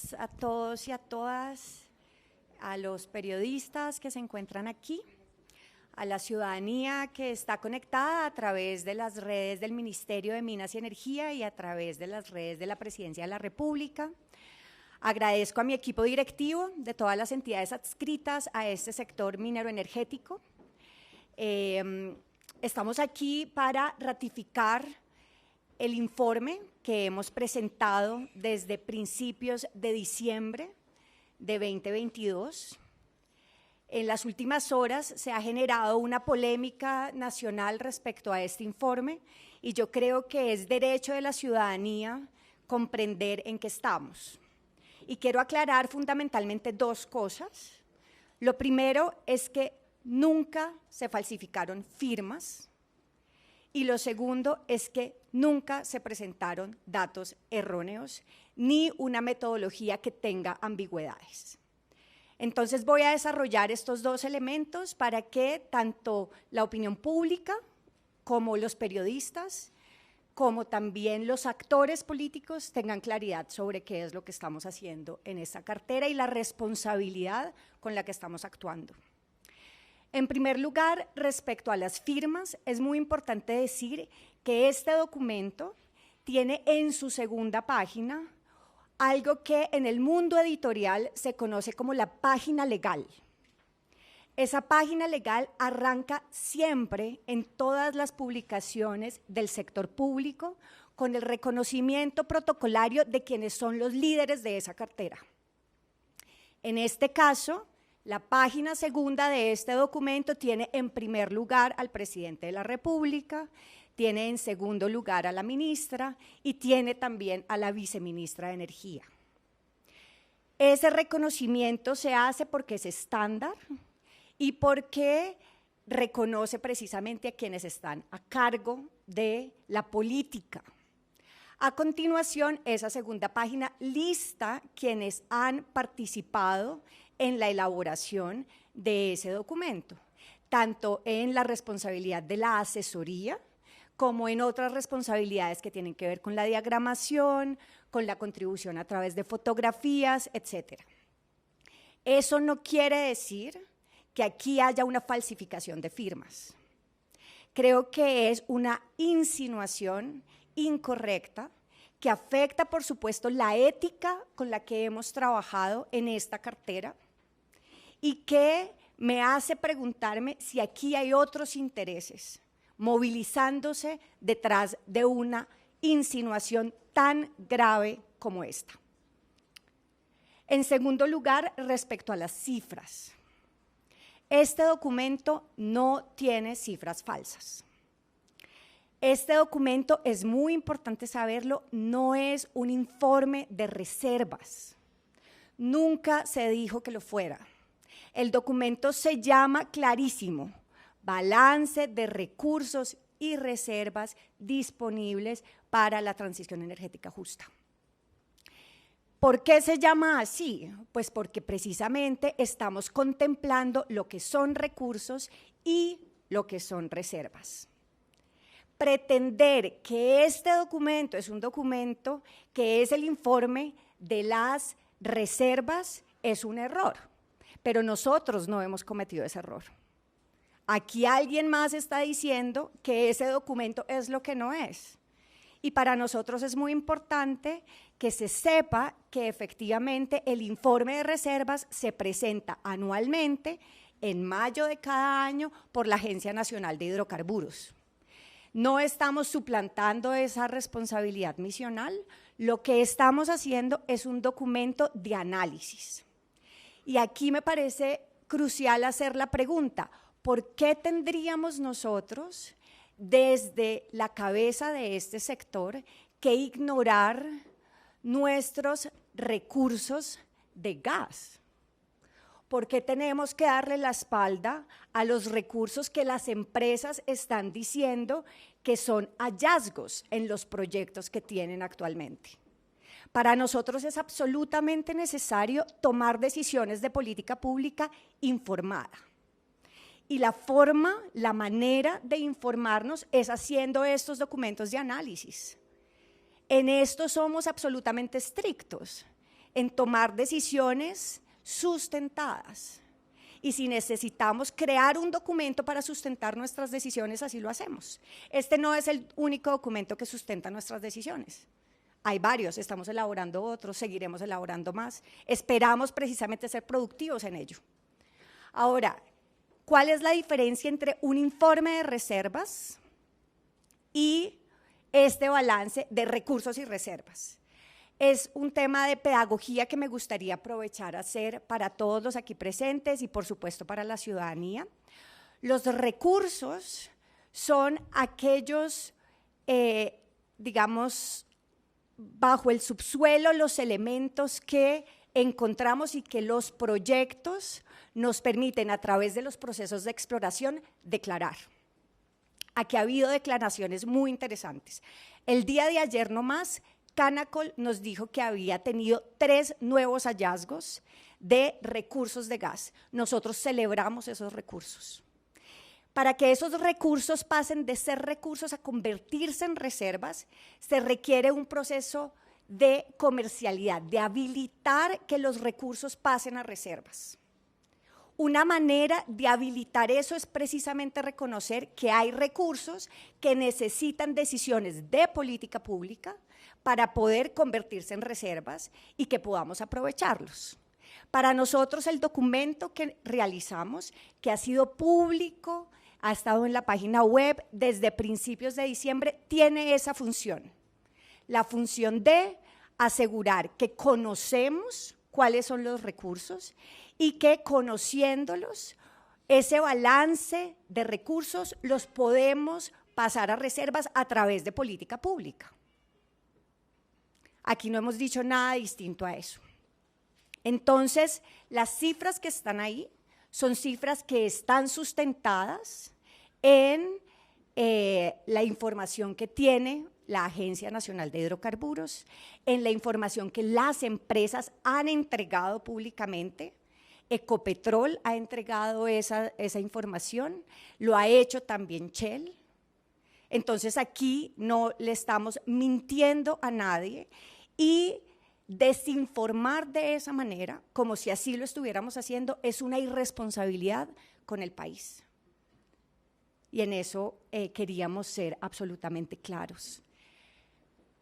días a todos y a todas, a los periodistas que se encuentran aquí, a la ciudadanía que está conectada a través de las redes del Ministerio de Minas y Energía y a través de las redes de la Presidencia de la República. Agradezco a mi equipo directivo de todas las entidades adscritas a este sector minero energético. Estamos aquí para ratificar el informe que hemos presentado desde principios de diciembre de 2022. En las últimas horas se ha generado una polémica nacional respecto a este informe y yo creo que es derecho de la ciudadanía comprender en qué estamos. Y quiero aclarar fundamentalmente dos cosas. Lo primero es que nunca se falsificaron firmas y lo segundo es que nunca se presentaron datos erróneos ni una metodología que tenga ambigüedades. Entonces voy a desarrollar estos dos elementos para que tanto la opinión pública como los periodistas, como también los actores políticos tengan claridad sobre qué es lo que estamos haciendo en esta cartera y la responsabilidad con la que estamos actuando. En primer lugar, respecto a las firmas, es muy importante decir que este documento tiene en su segunda página algo que en el mundo editorial se conoce como la página legal. Esa página legal arranca siempre en todas las publicaciones del sector público con el reconocimiento protocolario de quienes son los líderes de esa cartera. En este caso, la página segunda de este documento tiene en primer lugar al presidente de la República, tiene en segundo lugar a la ministra y tiene también a la viceministra de Energía. Ese reconocimiento se hace porque es estándar y porque reconoce precisamente a quienes están a cargo de la política. A continuación, esa segunda página lista quienes han participado en la elaboración de ese documento, tanto en la responsabilidad de la asesoría, como en otras responsabilidades que tienen que ver con la diagramación, con la contribución a través de fotografías, etc. Eso no quiere decir que aquí haya una falsificación de firmas. Creo que es una insinuación incorrecta que afecta, por supuesto, la ética con la que hemos trabajado en esta cartera y que me hace preguntarme si aquí hay otros intereses movilizándose detrás de una insinuación tan grave como esta. En segundo lugar, respecto a las cifras. Este documento no tiene cifras falsas. Este documento, es muy importante saberlo, no es un informe de reservas. Nunca se dijo que lo fuera. El documento se llama clarísimo: balance de recursos y reservas disponibles para la transición energética justa. ¿Por qué se llama así? Pues porque precisamente estamos contemplando lo que son recursos y lo que son reservas. Pretender que este documento es un documento que es el informe de las reservas es un error, pero nosotros no hemos cometido ese error. Aquí alguien más está diciendo que ese documento es lo que no es. Y para nosotros es muy importante que se sepa que efectivamente el informe de reservas se presenta anualmente en mayo de cada año por la Agencia Nacional de Hidrocarburos. No estamos suplantando esa responsabilidad misional, lo que estamos haciendo es un documento de análisis. Y aquí me parece crucial hacer la pregunta: ¿por qué tendríamos nosotros, desde la cabeza de este sector, que ignorar nuestros recursos de gas? ¿Por qué tenemos que darle la espalda a los recursos que las empresas están diciendo que son hallazgos en los proyectos que tienen actualmente? Para nosotros es absolutamente necesario tomar decisiones de política pública informada. Y la forma, la manera de informarnos es haciendo estos documentos de análisis. En esto somos absolutamente estrictos. en tomar decisiones sustentadas. Y si necesitamos crear un documento para sustentar nuestras decisiones, así lo hacemos. Este no es el único documento que sustenta nuestras decisiones. Hay varios, estamos elaborando otros, seguiremos elaborando más. Esperamos precisamente ser productivos en ello. Ahora, ¿cuál es la diferencia entre un informe de reservas y este balance de recursos y reservas? Es un tema de pedagogía que me gustaría aprovechar a hacer para todos los aquí presentes y por supuesto para la ciudadanía. Los recursos son aquellos, digamos, bajo el subsuelo, los elementos que encontramos y que los proyectos nos permiten a través de los procesos de exploración declarar. Aquí ha habido declaraciones muy interesantes. El día de ayer nomás, Canacol nos dijo que había tenido 3 nuevos hallazgos de recursos de gas. Nosotros celebramos esos recursos. Para que esos recursos pasen de ser recursos a convertirse en reservas, se requiere un proceso de comercialidad, de habilitar que los recursos pasen a reservas. Una manera de habilitar eso es precisamente reconocer que hay recursos que necesitan decisiones de política pública para poder convertirse en reservas y que podamos aprovecharlos. Para nosotros el documento que realizamos, que ha sido público, ha estado en la página web desde principios de diciembre, tiene esa función. La función de asegurar que conocemos cuáles son los recursos y que conociéndolos, ese balance de recursos los podemos pasar a reservas a través de política pública. Aquí no hemos dicho nada distinto a eso. Entonces, las cifras que están ahí son cifras que están sustentadas en la información que tiene la Agencia Nacional de Hidrocarburos, en la información que las empresas han entregado públicamente. Ecopetrol ha entregado esa información, lo ha hecho también Shell. Entonces aquí no le estamos mintiendo a nadie y desinformar de esa manera, como si así lo estuviéramos haciendo, es una irresponsabilidad con el país. Y en eso queríamos ser absolutamente claros.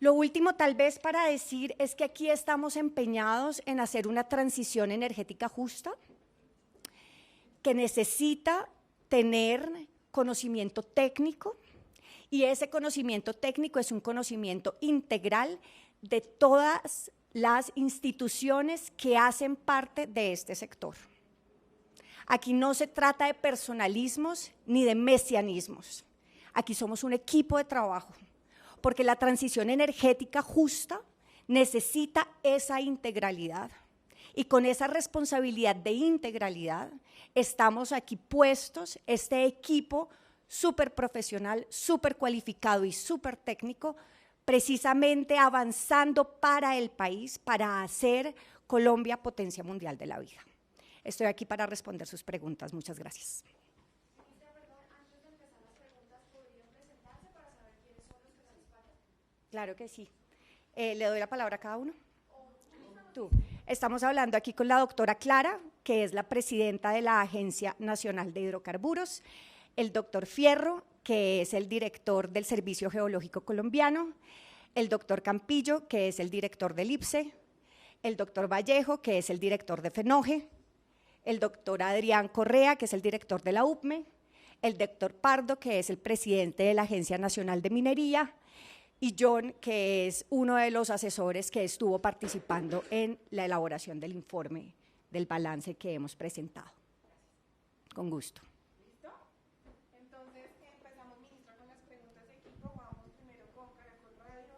Lo último tal vez para decir es que aquí estamos empeñados en hacer una transición energética justa que necesita tener conocimiento técnico y ese conocimiento técnico es un conocimiento integral de todas las instituciones que hacen parte de este sector. Aquí no se trata de personalismos ni de mesianismos. Aquí somos un equipo de trabajo, porque la transición energética justa necesita esa integralidad. Y con esa responsabilidad de integralidad estamos aquí puestos, este equipo súper profesional, súper cualificado y súper técnico, precisamente avanzando para el país, para hacer Colombia potencia mundial de la vida. Estoy aquí para responder sus preguntas. Muchas gracias. Claro que sí. ¿Le doy la palabra a cada uno? Tú. Estamos hablando aquí con la doctora Clara, que es la presidenta de la Agencia Nacional de Hidrocarburos, el doctor Fierro, que es el director del Servicio Geológico Colombiano, el doctor Campillo, que es el director del IPSE, el doctor Vallejo, que es el director de FENOGE, el doctor Adrián Correa, que es el director de la UPME, el doctor Pardo, que es el presidente de la Agencia Nacional de Minería, y John, que es uno de los asesores que estuvo participando en la elaboración del informe del balance que hemos presentado. Con gusto. ¿Listo? Entonces empezamos, ministra, con las preguntas de equipo. Vamos primero con Caracol Radio.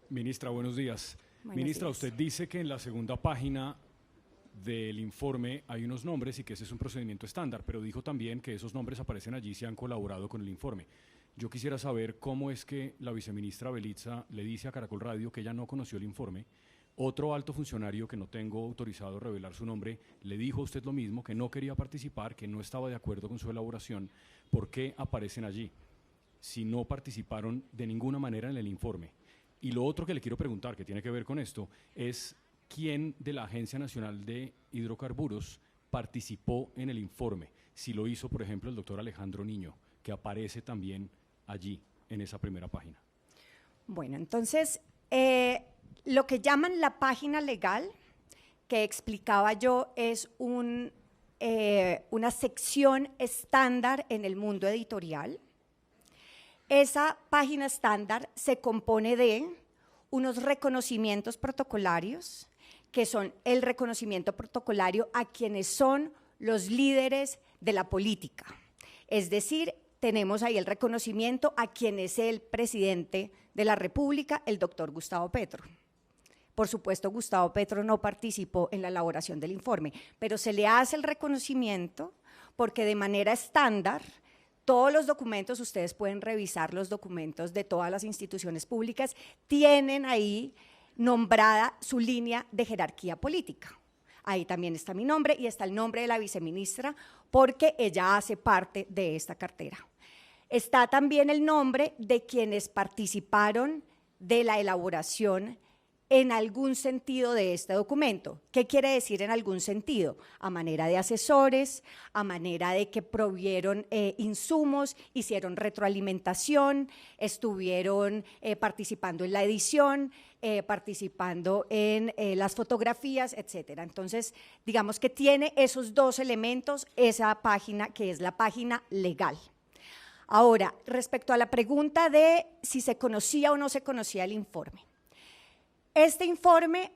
Ministra, buenos días. Buenos Ministra, días. usted dice que en la segunda página del informe hay unos nombres y que ese es un procedimiento estándar, pero dijo también que esos nombres aparecen allí si han colaborado con el informe. Yo quisiera saber cómo es que la viceministra Belitza le dice a Caracol Radio que ella no conoció el informe. Otro alto funcionario que no tengo autorizado a revelar su nombre le dijo a usted lo mismo, que no quería participar, que no estaba de acuerdo con su elaboración. ¿Por qué aparecen allí? si no participaron de ninguna manera en el informe? Y lo otro que le quiero preguntar, que tiene que ver con esto, es quién de la Agencia Nacional de Hidrocarburos participó en el informe. Si lo hizo, por ejemplo, el doctor Alejandro Niño, que aparece también allí, en esa primera página. Bueno, entonces, lo que llaman la página legal, que explicaba yo, es una sección estándar en el mundo editorial. Esa página estándar se compone de unos reconocimientos protocolarios, que son el reconocimiento protocolario a quienes son los líderes de la política. Es decir, tenemos ahí el reconocimiento a quien es el presidente de la República, el doctor Gustavo Petro. Por supuesto, Gustavo Petro no participó en la elaboración del informe, pero se le hace el reconocimiento porque de manera estándar, todos los documentos, ustedes pueden revisar los documentos de todas las instituciones públicas, tienen ahí nombrada su línea de jerarquía política. Ahí también está mi nombre y está el nombre de la viceministra, porque ella hace parte de esta cartera. Está también el nombre de quienes participaron de la elaboración en algún sentido de este documento. ¿Qué quiere decir en algún sentido? A manera de asesores, a manera de que provieron insumos, hicieron retroalimentación, estuvieron participando en la edición, participando en las fotografías, etcétera. Entonces, digamos que tiene esos dos elementos, esa página que es la página legal. Ahora, respecto a la pregunta de si se conocía o no se conocía el informe. Este informe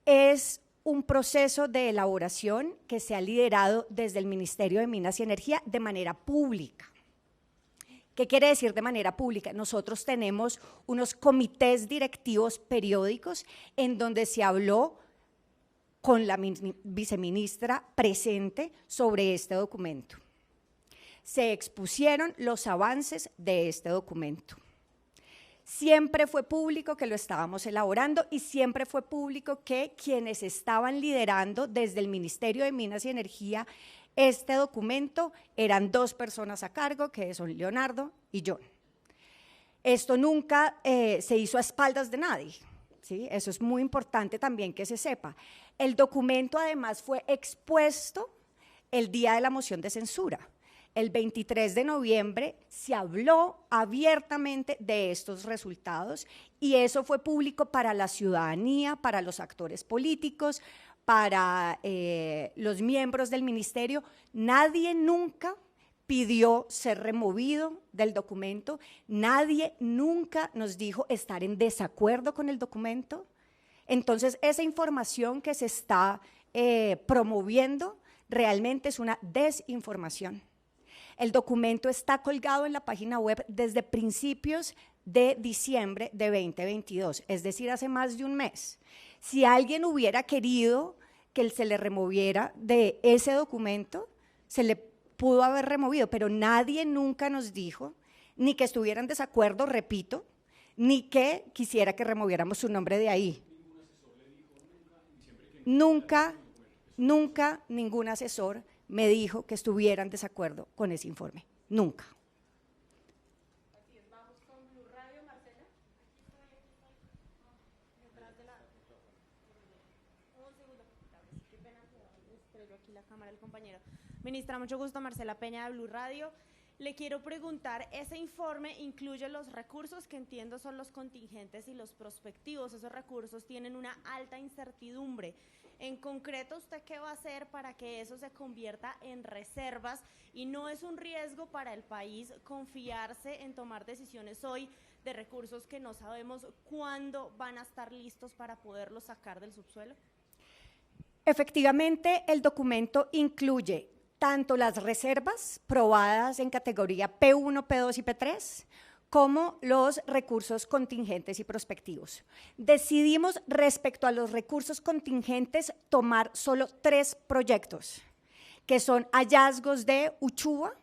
es un proceso de elaboración que se ha liderado desde el Ministerio de Minas y Energía de manera pública. ¿Qué quiere decir de manera pública? Nosotros tenemos unos comités directivos periódicos en donde se habló con la viceministra presente sobre este documento. Se expusieron los avances de este documento. Siempre fue público que lo estábamos elaborando y siempre fue público que quienes estaban liderando desde el Ministerio de Minas y Energía este documento eran dos personas a cargo, que son Leonardo y John. Esto nunca se hizo a espaldas de nadie, ¿sí? Eso es muy importante también que se sepa. El documento además fue expuesto el día de la moción de censura. El 23 de noviembre se habló abiertamente de estos resultados y eso fue público para la ciudadanía, para los actores políticos, para los miembros del ministerio. Nadie nunca pidió ser removido del documento, nadie nunca nos dijo estar en desacuerdo con el documento. Entonces, esa información que se está promoviendo realmente es una desinformación. El documento está colgado en la página web desde principios de diciembre de 2022, es decir, hace más de un mes. Si alguien hubiera querido que se le removiera de ese documento, se le pudo haber removido, pero nadie nunca nos dijo, ni que estuviera en desacuerdo, repito, ni que quisiera que removiéramos su nombre de ahí. Nunca ningún asesor me dijo que estuviera en desacuerdo con ese informe, nunca. Así es, vamos con Blue Radio, Marcela. Detrás de la... Un segundo, qué pena, estrello aquí la cámara del compañero. Ministra, mucho gusto, Marcela Peña de Blue Radio. Le quiero preguntar, ese informe incluye los recursos que entiendo son los contingentes y los prospectivos. Esos recursos tienen una alta incertidumbre. En concreto, ¿usted qué va a hacer para que eso se convierta en reservas? Y no es un riesgo para el país confiarse en tomar decisiones hoy de recursos que no sabemos cuándo van a estar listos para poderlos sacar del subsuelo. Efectivamente, el documento incluye tanto las reservas probadas en categoría P1, P2 y P3, como los recursos contingentes y prospectivos. Decidimos respecto a los recursos contingentes tomar solo 3 proyectos, que son hallazgos de Uchuva,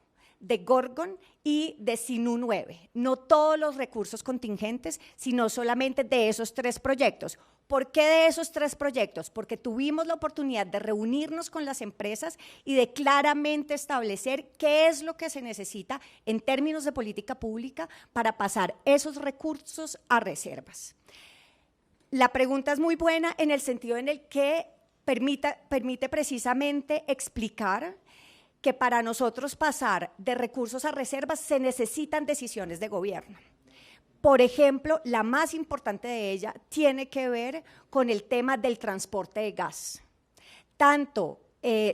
de Gorgon y de Sinú 9. No todos los recursos contingentes, sino solamente de esos 3 proyectos. ¿Por qué de esos 3 proyectos? Porque tuvimos la oportunidad de reunirnos con las empresas y de claramente establecer qué es lo que se necesita en términos de política pública para pasar esos recursos a reservas. La pregunta es muy buena en el sentido en el que permite precisamente explicar que para nosotros pasar de recursos a reservas se necesitan decisiones de gobierno. Por ejemplo, la más importante de ella tiene que ver con el tema del transporte de gas. Tanto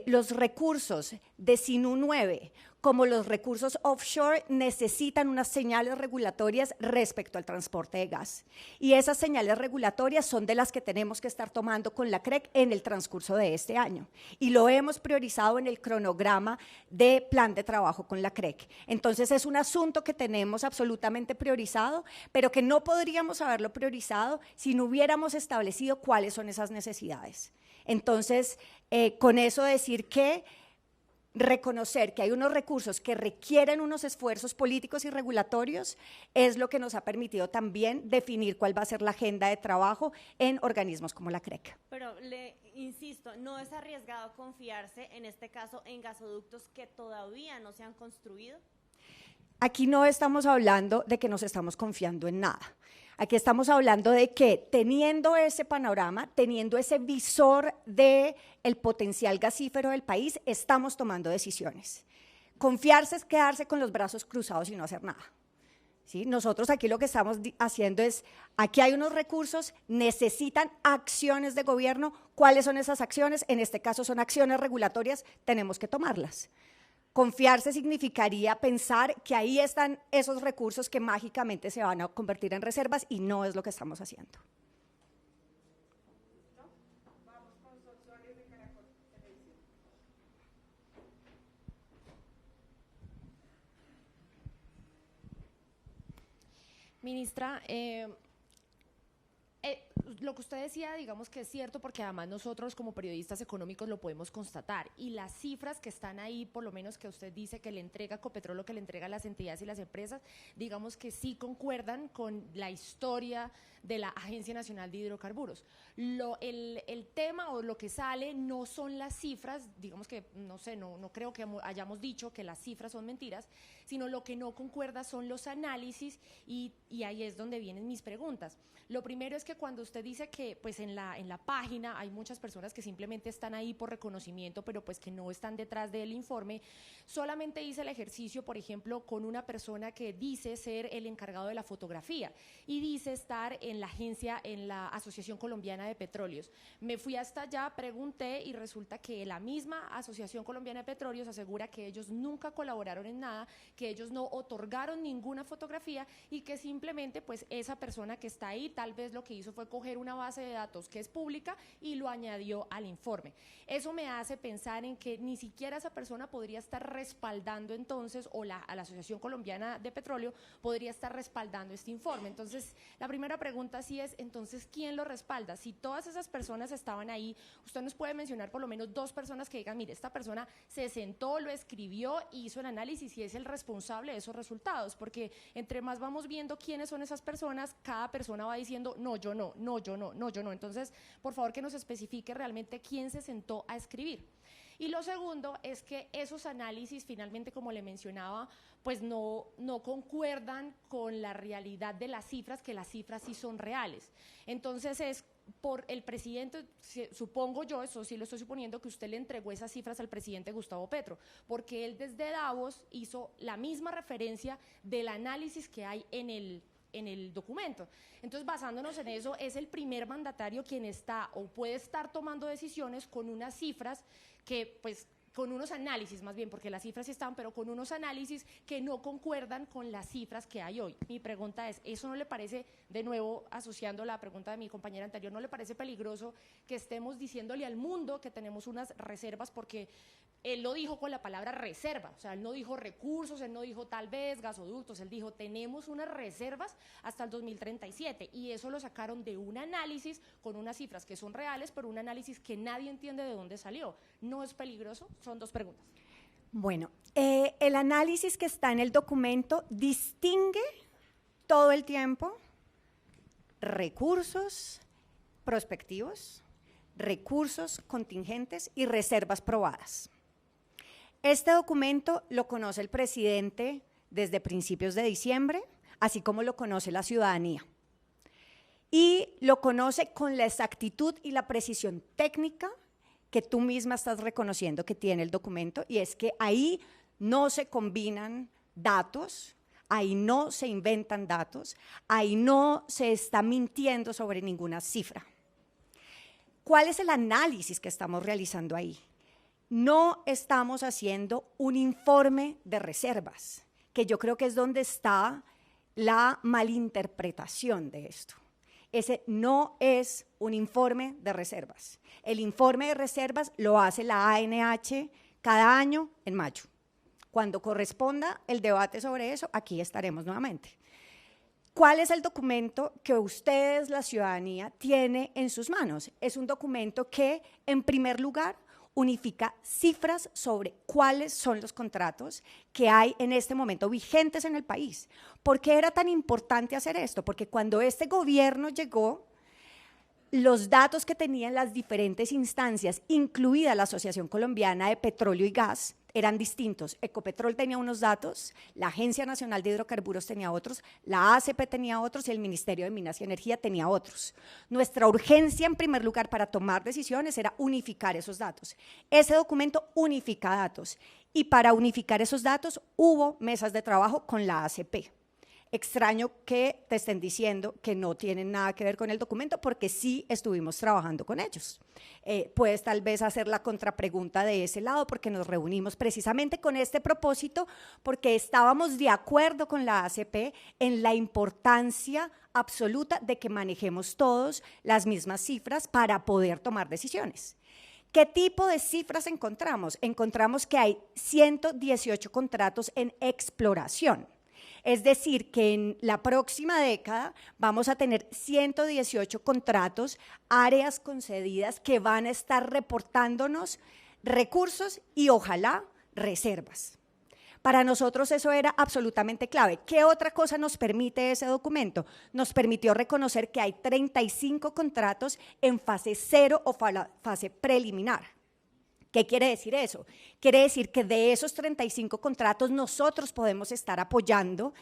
los recursos de SINU 9 como los recursos offshore necesitan unas señales regulatorias respecto al transporte de gas. Y esas señales regulatorias son de las que tenemos que estar tomando con la CREC en el transcurso de este año. Y lo hemos priorizado en el cronograma de plan de trabajo con la CREC. Entonces es un asunto que tenemos absolutamente priorizado, pero que no podríamos haberlo priorizado si no hubiéramos establecido cuáles son esas necesidades. Entonces, con eso decir que reconocer que hay unos recursos que requieren unos esfuerzos políticos y regulatorios es lo que nos ha permitido también definir cuál va a ser la agenda de trabajo en organismos como la CREC. Pero le insisto, ¿no es arriesgado confiarse, en este caso, en gasoductos que todavía no se han construido? Aquí no estamos hablando de que nos estamos confiando en nada. Aquí estamos hablando de que teniendo ese panorama, teniendo ese visor del potencial gasífero del país, estamos tomando decisiones. Confiarse es quedarse con los brazos cruzados y no hacer nada. ¿Sí? Nosotros aquí lo que estamos haciendo es, aquí hay unos recursos, necesitan acciones de gobierno. ¿Cuáles son esas acciones? En este caso son acciones regulatorias, tenemos que tomarlas. Confiarse significaría pensar que ahí están esos recursos que mágicamente se van a convertir en reservas y no es lo que estamos haciendo. Vamos con los usuarios de Caracol Televisión. Ministra, lo que usted decía, digamos que es cierto, porque además nosotros como periodistas económicos lo podemos constatar, y las cifras que están ahí, por lo menos que usted dice que le entrega Ecopetrol, que le entrega a las entidades y las empresas, digamos que sí concuerdan con la historia de la Agencia Nacional de Hidrocarburos. El tema o lo que sale no son las cifras, digamos que, no sé, no creo que hayamos dicho que las cifras son mentiras, sino lo que no concuerda son los análisis, y ahí es donde vienen mis preguntas. Lo primero es que cuando usted dice que pues en la página hay muchas personas que simplemente están ahí por reconocimiento, pero pues que no están detrás del informe, solamente hice el ejercicio, por ejemplo, con una persona que dice ser el encargado de la fotografía y dice estar en la agencia, en la Asociación Colombiana de Petróleos. Me fui hasta allá, pregunté y resulta que la misma Asociación Colombiana de Petróleos asegura que ellos nunca colaboraron en nada, que ellos no otorgaron ninguna fotografía y que simplemente pues esa persona que está ahí tal vez lo que hizo fue coger una base de datos que es pública y lo añadió al informe. Eso me hace pensar en que ni siquiera esa persona podría estar respaldando entonces, o a la Asociación Colombiana de Petróleo podría estar respaldando este informe. Entonces, la primera pregunta sí es, entonces, ¿quién lo respalda? Si todas esas personas estaban ahí, usted nos puede mencionar por lo menos 2 personas que digan, mire, esta persona se sentó, lo escribió, hizo el análisis y es el responsable de esos resultados, porque entre más vamos viendo quiénes son esas personas, cada persona va diciendo, no, yo no, no, yo no, no, yo no. Entonces, por favor, que nos especifique realmente quién se sentó a escribir. Y lo segundo es que esos análisis, finalmente, como le mencionaba, pues no concuerdan con la realidad de las cifras, que las cifras sí son reales. Entonces es por el presidente, supongo yo, eso sí lo estoy suponiendo, que usted le entregó esas cifras al presidente Gustavo Petro, porque él desde Davos hizo la misma referencia del análisis que hay en el documento. Entonces, basándonos en eso, es el primer mandatario quien está o puede estar tomando decisiones con unas cifras que, pues, con unos análisis más bien, porque las cifras sí están, pero con unos análisis que no concuerdan con las cifras que hay hoy. Mi pregunta es, ¿eso no le parece, de nuevo, asociando la pregunta de mi compañera anterior, no le parece peligroso que estemos diciéndole al mundo que tenemos unas reservas? Porque él lo dijo con la palabra reserva, o sea, él no dijo recursos, él no dijo tal vez gasoductos, él dijo tenemos unas reservas hasta el 2037, y eso lo sacaron de un análisis con unas cifras que son reales, pero un análisis que nadie entiende de dónde salió. ¿No es peligroso? Son 2 preguntas. Bueno, el análisis que está en el documento distingue todo el tiempo recursos prospectivos, recursos contingentes y reservas probadas. Este documento lo conoce el presidente desde principios de diciembre, así como lo conoce la ciudadanía. Y lo conoce con la exactitud y la precisión técnica que tú misma estás reconociendo que tiene el documento, y es que ahí no se combinan datos, ahí no se inventan datos, ahí no se está mintiendo sobre ninguna cifra. ¿Cuál es el análisis que estamos realizando ahí? No estamos haciendo un informe de reservas, que yo creo que es donde está la malinterpretación de esto. Ese no es un informe de reservas. El informe de reservas lo hace la ANH cada año en mayo. Cuando corresponda el debate sobre eso, aquí estaremos nuevamente. ¿Cuál es el documento que ustedes, la ciudadanía, tiene en sus manos? Es un documento que, en primer lugar, unifica cifras sobre cuáles son los contratos que hay en este momento vigentes en el país. ¿Por qué era tan importante hacer esto? Porque cuando este gobierno llegó, los datos que tenían las diferentes instancias, incluida la Asociación Colombiana de Petróleo y Gas, eran distintos. Ecopetrol tenía unos datos, la Agencia Nacional de Hidrocarburos tenía otros, la ACP tenía otros y el Ministerio de Minas y Energía tenía otros. Nuestra urgencia, en primer lugar, para tomar decisiones era unificar esos datos. Ese documento unifica datos y para unificar esos datos hubo mesas de trabajo con la ACP. Extraño que te estén diciendo que no tienen nada que ver con el documento, porque sí estuvimos trabajando con ellos. Puedes tal vez hacer la contrapregunta de ese lado, porque nos reunimos precisamente con este propósito, porque estábamos de acuerdo con la ACP en la importancia absoluta de que manejemos todos las mismas cifras para poder tomar decisiones. ¿Qué tipo de cifras encontramos? Encontramos que hay 118 contratos en exploración. Es decir, que en la próxima década vamos a tener 118 contratos, áreas concedidas que van a estar reportándonos recursos y ojalá reservas. Para nosotros eso era absolutamente clave. ¿Qué otra cosa nos permite ese documento? Nos permitió reconocer que hay 35 contratos en fase 0 o fase preliminar. ¿Qué quiere decir eso? Quiere decir que de esos 35 contratos nosotros podemos estar apoyando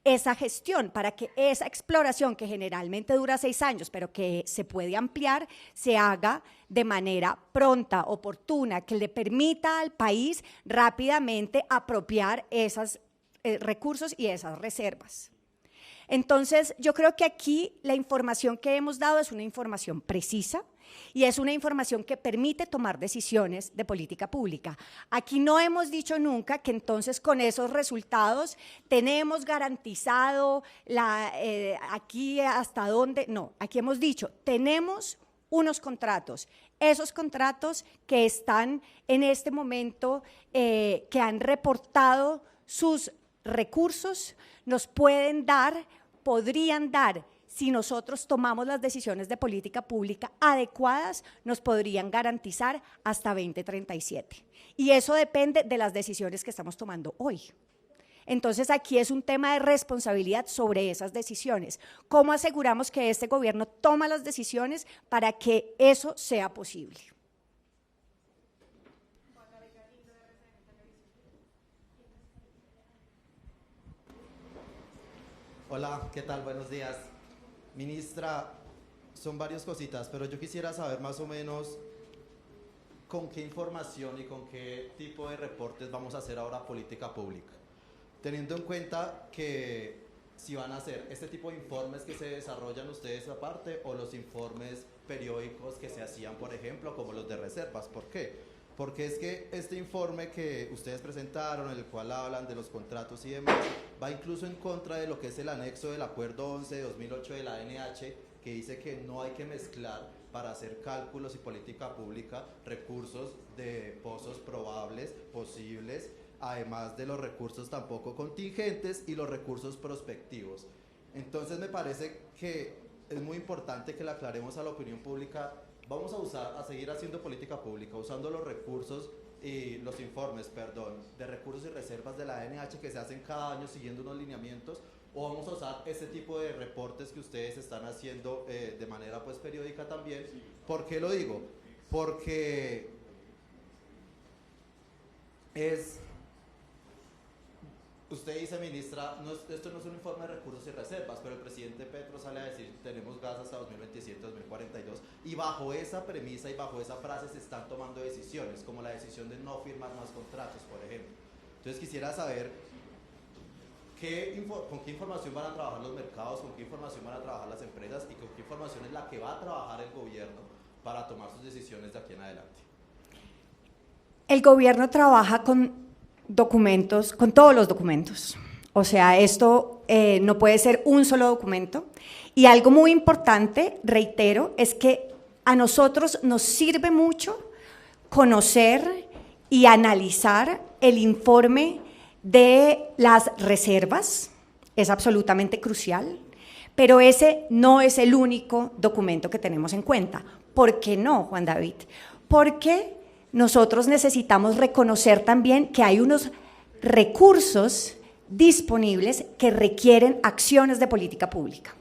esa gestión para que esa exploración, que generalmente dura 6 años, pero que se puede ampliar, se haga de manera pronta, oportuna, que le permita al país rápidamente apropiar esos recursos y esas reservas. Entonces, yo creo que aquí la información que hemos dado es una información precisa, y es una información que permite tomar decisiones de política pública. Aquí no hemos dicho nunca que entonces con esos resultados tenemos garantizado aquí hasta dónde, no, aquí hemos dicho, tenemos unos contratos, esos contratos que están en este momento, que han reportado sus recursos, nos podrían dar, si nosotros tomamos las decisiones de política pública adecuadas, nos podrían garantizar hasta 2037. Y eso depende de las decisiones que estamos tomando hoy. Entonces, aquí es un tema de responsabilidad sobre esas decisiones. ¿Cómo aseguramos que este gobierno toma las decisiones para que eso sea posible? Hola, ¿qué tal? Buenos días. Ministra, son varias cositas, pero yo quisiera saber más o menos con qué información y con qué tipo de reportes vamos a hacer ahora política pública. Teniendo en cuenta que si van a hacer este tipo de informes que se desarrollan ustedes aparte o los informes periódicos que se hacían, por ejemplo, como los de reservas. ¿Por qué? Porque es que este informe que ustedes presentaron, en el cual hablan de los contratos y demás, va incluso en contra de lo que es el anexo del Acuerdo 11 de 2008 de la ANH, que dice que no hay que mezclar para hacer cálculos y política pública recursos de pozos probables, posibles, además de los recursos tampoco contingentes y los recursos prospectivos. Entonces me parece que es muy importante que le aclaremos a la opinión pública. Vamos a seguir haciendo política pública, usando los recursos y los informes, de recursos y reservas de la ANH que se hacen cada año siguiendo unos lineamientos, o vamos a usar este tipo de reportes que ustedes están haciendo de manera pues periódica también. ¿Por qué lo digo? Porque usted dice, ministra, esto no es un informe de recursos y reservas, pero el presidente Petro sale a decir tenemos gas hasta 2027-2042, y bajo esa premisa y bajo esa frase se están tomando decisiones, como la decisión de no firmar más contratos, por ejemplo. Entonces quisiera saber con qué información van a trabajar los mercados, con qué información van a trabajar las empresas y con qué información es la que va a trabajar el gobierno para tomar sus decisiones de aquí en adelante. El gobierno trabaja con documentos, con todos los documentos. O sea, esto no puede ser un solo documento. Y algo muy importante, reitero, es que a nosotros nos sirve mucho conocer y analizar el informe de las reservas, es absolutamente crucial, pero ese no es el único documento que tenemos en cuenta. ¿Por qué no, Juan David? Porque nosotros necesitamos reconocer también que hay unos recursos disponibles que requieren acciones de política pública.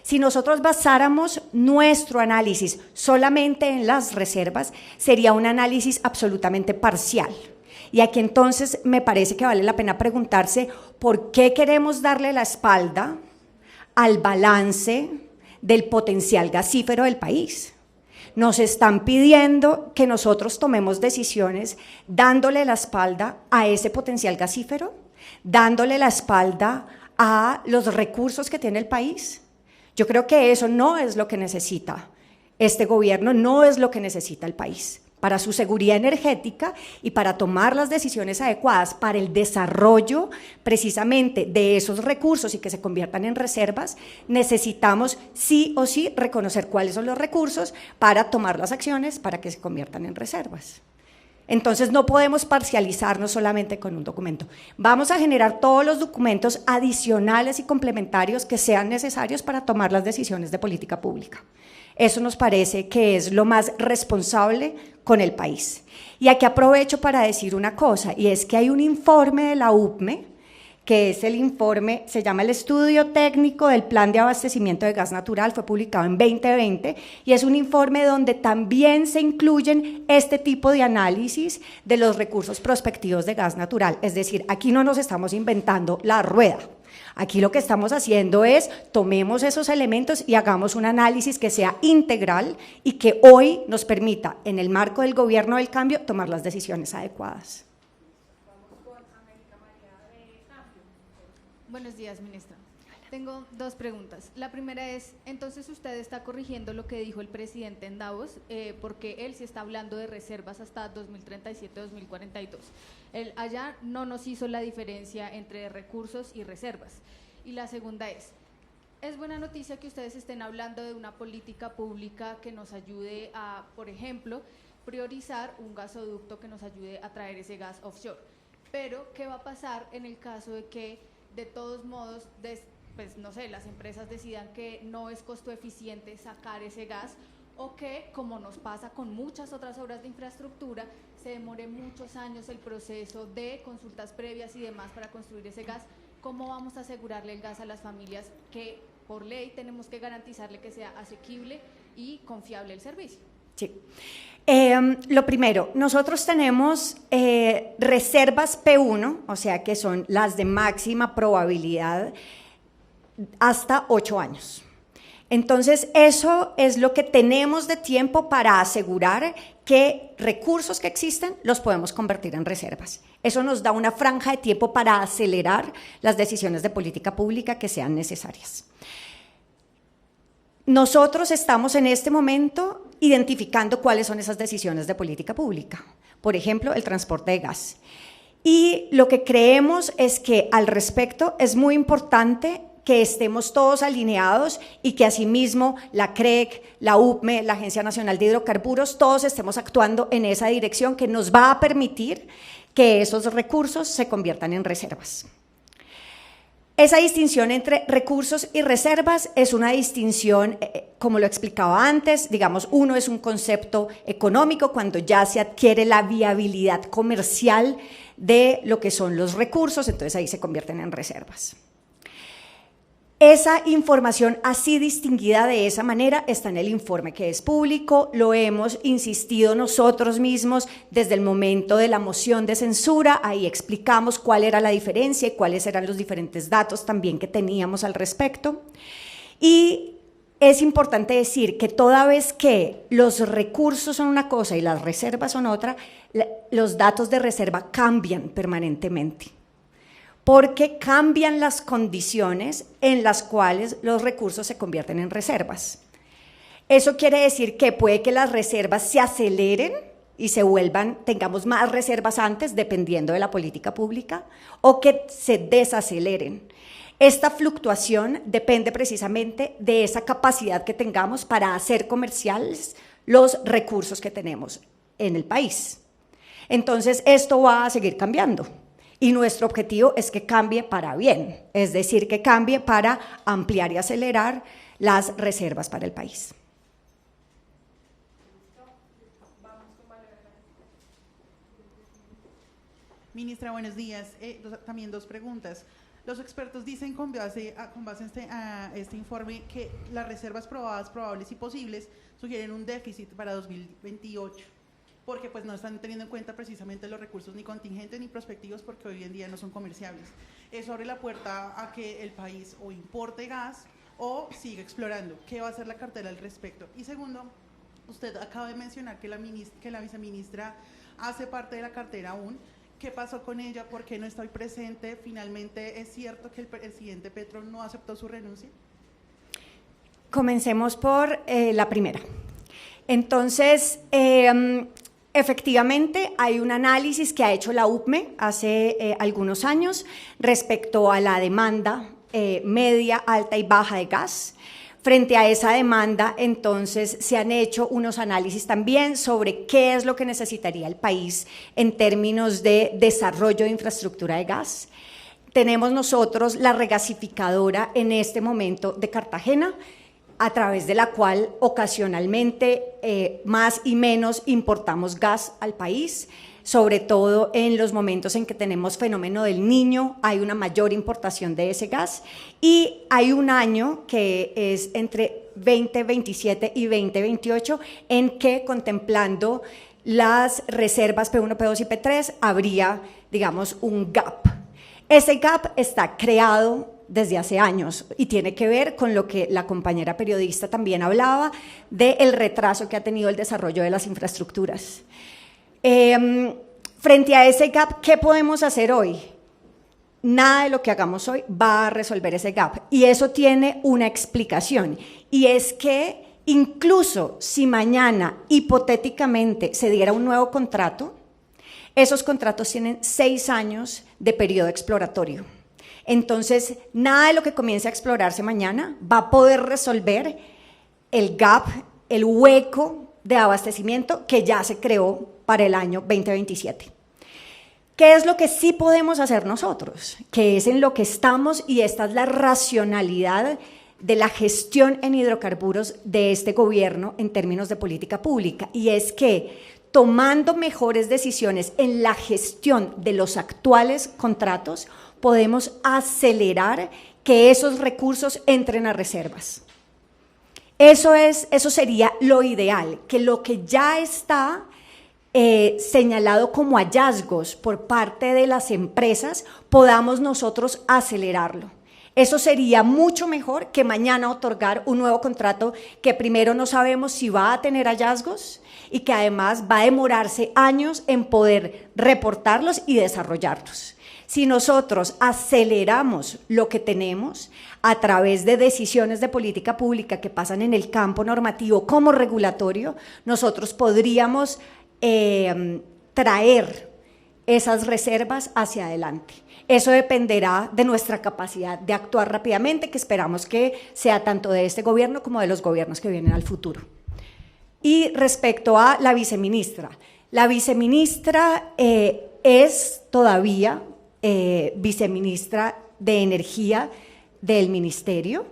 Si nosotros basáramos nuestro análisis solamente en las reservas, sería un análisis absolutamente parcial. Y aquí entonces me parece que vale la pena preguntarse por qué queremos darle la espalda al balance del potencial gasífero del país. Nos están pidiendo que nosotros tomemos decisiones dándole la espalda a ese potencial gasífero, dándole la espalda a los recursos que tiene el país. Yo creo que eso no es lo que necesita este gobierno, no es lo que necesita el país para su seguridad energética y para tomar las decisiones adecuadas para el desarrollo precisamente de esos recursos y que se conviertan en reservas. Necesitamos sí o sí reconocer cuáles son los recursos para tomar las acciones para que se conviertan en reservas. Entonces no podemos parcializarnos solamente con un documento. Vamos a generar todos los documentos adicionales y complementarios que sean necesarios para tomar las decisiones de política pública. Eso nos parece que es lo más responsable con el país. Y aquí aprovecho para decir una cosa, y es que hay un informe de la UPME, que es el informe, se llama el Estudio Técnico del Plan de Abastecimiento de Gas Natural, fue publicado en 2020, y es un informe donde también se incluyen este tipo de análisis de los recursos prospectivos de gas natural. Es decir, aquí no nos estamos inventando la rueda. Aquí lo que estamos haciendo es tomemos esos elementos y hagamos un análisis que sea integral y que hoy nos permita, en el marco del gobierno del cambio, tomar las decisiones adecuadas. Buenos días, ministra. Tengo dos preguntas. La primera es, entonces usted está corrigiendo lo que dijo el presidente en Davos, porque él sí está hablando de reservas hasta 2037-2042. Él allá no nos hizo la diferencia entre recursos y reservas. Y la segunda es buena noticia que ustedes estén hablando de una política pública que nos ayude a, por ejemplo, priorizar un gasoducto que nos ayude a traer ese gas offshore. Pero, ¿qué va a pasar en el caso de que, de todos modos, pues no sé, las empresas decidan que no es costo eficiente sacar ese gas, o que, como nos pasa con muchas otras obras de infraestructura, se demore muchos años el proceso de consultas previas y demás para construir ese gas? ¿Cómo vamos a asegurarle el gas a las familias que por ley tenemos que garantizarle que sea asequible y confiable el servicio? Sí. Lo primero, nosotros tenemos reservas P1, o sea que son las de máxima probabilidad hasta 8 años. Entonces, eso es lo que tenemos de tiempo para asegurar que recursos que existen los podemos convertir en reservas. Eso nos da una franja de tiempo para acelerar las decisiones de política pública que sean necesarias. Nosotros estamos en este momento identificando cuáles son esas decisiones de política pública. Por ejemplo, el transporte de gas. Y lo que creemos es que al respecto es muy importante que estemos todos alineados y que asimismo la CREC, la UPME, la Agencia Nacional de Hidrocarburos, todos estemos actuando en esa dirección que nos va a permitir que esos recursos se conviertan en reservas. Esa distinción entre recursos y reservas es una distinción, como lo explicaba antes, digamos, uno es un concepto económico cuando ya se adquiere la viabilidad comercial de lo que son los recursos, entonces ahí se convierten en reservas. Esa información así distinguida de esa manera está en el informe que es público, lo hemos insistido nosotros mismos desde el momento de la moción de censura, ahí explicamos cuál era la diferencia y cuáles eran los diferentes datos también que teníamos al respecto. Y es importante decir que toda vez que los recursos son una cosa y las reservas son otra, los datos de reserva cambian permanentemente, porque cambian las condiciones en las cuales los recursos se convierten en reservas. Eso quiere decir que puede que las reservas se aceleren y se vuelvan, tengamos más reservas antes, dependiendo de la política pública, o que se desaceleren. Esta fluctuación depende precisamente de esa capacidad que tengamos para hacer comerciales los recursos que tenemos en el país. Entonces, esto va a seguir cambiando y nuestro objetivo es que cambie para bien, es decir, que cambie para ampliar y acelerar las reservas para el país. Ministra, buenos días. También dos preguntas. Los expertos dicen con base a este informe que las reservas probables y posibles sugieren un déficit para 2028, porque pues no están teniendo en cuenta precisamente los recursos ni contingentes ni prospectivos, porque hoy en día no son comerciables. Eso abre la puerta a que el país o importe gas o siga explorando. ¿Qué va a hacer la cartera al respecto? Y segundo, usted acaba de mencionar que la viceministra hace parte de la cartera aún. ¿Qué pasó con ella? ¿Por qué no estoy presente? ¿Finalmente es cierto que el presidente Petro no aceptó su renuncia? Comencemos por la primera. Entonces, efectivamente, hay un análisis que ha hecho la UPME hace algunos años respecto a la demanda media, alta y baja de gas. Frente a esa demanda, entonces, se han hecho unos análisis también sobre qué es lo que necesitaría el país en términos de desarrollo de infraestructura de gas. Tenemos nosotros la regasificadora en este momento de Cartagena, a través de la cual ocasionalmente más y menos importamos gas al país, sobre todo en los momentos en que tenemos fenómeno del Niño, hay una mayor importación de ese gas, y hay un año que es entre 2027 y 2028 en que, contemplando las reservas P1, P2 y P3, habría, digamos, un gap. Ese gap está creado desde hace años y tiene que ver con lo que la compañera periodista también hablaba, del retraso que ha tenido el desarrollo de las infraestructuras. Frente a ese gap, ¿qué podemos hacer hoy? Nada de lo que hagamos hoy va a resolver ese gap, y eso tiene una explicación, y es que incluso si mañana hipotéticamente se diera un nuevo contrato, esos contratos tienen 6 años de periodo exploratorio. Entonces, nada de lo que comience a explorarse mañana va a poder resolver el gap, el hueco de abastecimiento que ya se creó para el año 2027. ¿Qué es lo que sí podemos hacer nosotros? Que es en lo que estamos, y esta es la racionalidad de la gestión en hidrocarburos de este gobierno en términos de política pública, y es que tomando mejores decisiones en la gestión de los actuales contratos, podemos acelerar que esos recursos entren a reservas. Eso sería lo ideal, que lo que ya está señalado como hallazgos por parte de las empresas, podamos nosotros acelerarlo. Eso sería mucho mejor que mañana otorgar un nuevo contrato que primero no sabemos si va a tener hallazgos y que además va a demorarse años en poder reportarlos y desarrollarlos. Si nosotros aceleramos lo que tenemos a través de decisiones de política pública que pasan en el campo normativo como regulatorio, nosotros podríamos traer esas reservas hacia adelante. Eso dependerá de nuestra capacidad de actuar rápidamente, que esperamos que sea tanto de este gobierno como de los gobiernos que vienen al futuro. Y respecto a la viceministra es todavía viceministra de Energía del Ministerio,